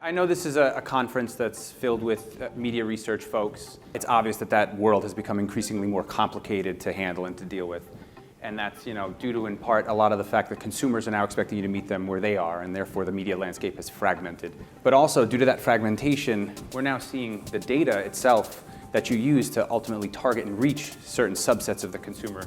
I know this is a conference that's filled with media research folks. It's obvious that that world has become increasingly more complicated to handle and to deal with. And that's due to, in part, a lot of the fact that consumers are now expecting you to meet them where they are, and therefore the media landscape is fragmented. But also, due to that fragmentation, we're now seeing the data itself that you use to ultimately target and reach certain subsets of the consumer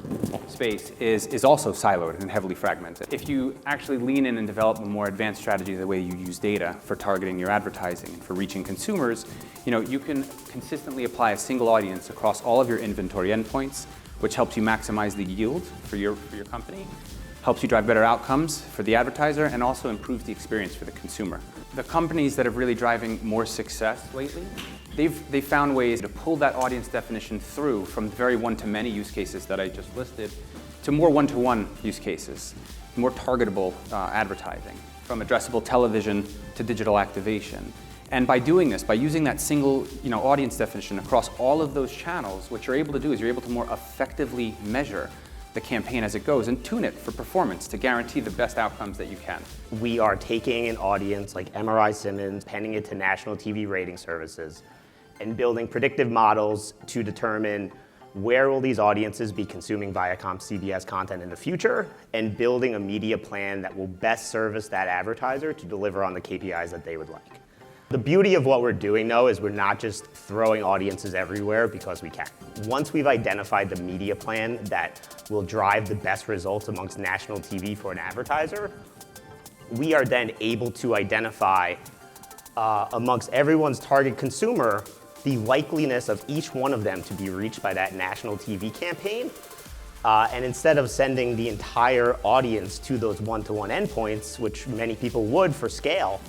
space is also siloed and heavily fragmented. If you actually lean in and develop a more advanced strategy the way you use data for targeting your advertising and for reaching consumers, you can consistently apply a single audience across all of your inventory endpoints, which helps you maximize the yield for your company, helps you drive better outcomes for the advertiser, and also improves the experience for the consumer. The companies that are really driving more success lately, they've found ways to pull that audience definition through from very one-to-many use cases that I just listed to more one-to-one use cases, more targetable advertising, from addressable television to digital activation. And by doing this, by using that single audience definition across all of those channels, what you're able to do is you're able to more effectively measure the campaign as it goes and tune it for performance to guarantee the best outcomes that you can. We are taking an audience like MRI-Simmons, penning it to national TV rating services, and building predictive models to determine where will these audiences be consuming ViacomCBS content in the future, and building a media plan that will best service that advertiser to deliver on the KPIs that they would like. The beauty of what we're doing, though, is we're not just throwing audiences everywhere because we can. Once we've identified the media plan that will drive the best results amongst national TV for an advertiser, we are then able to identify amongst everyone's target consumer the likeliness of each one of them to be reached by that national TV campaign. And instead of sending the entire audience to those one-to-one endpoints, which many people would for scale,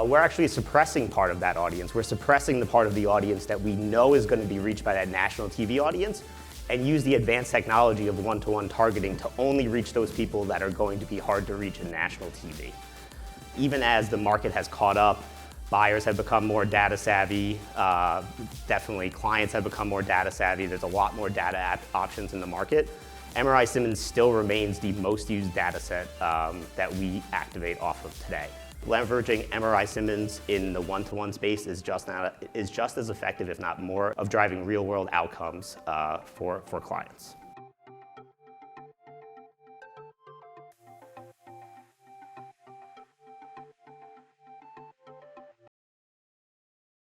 we're actually suppressing part of that audience. We're suppressing the part of the audience that we know is going to be reached by that national TV audience, and use the advanced technology of one-to-one targeting to only reach those people that are going to be hard to reach in national TV. Even as the market has caught up, buyers have become more data savvy, definitely clients have become more data savvy, there's a lot more data options in the market. MRI-Simmons still remains the most used data set that we activate off of today. Leveraging MRI-Simmons in the one-to-one space is just as effective, if not more, of driving real-world outcomes for clients.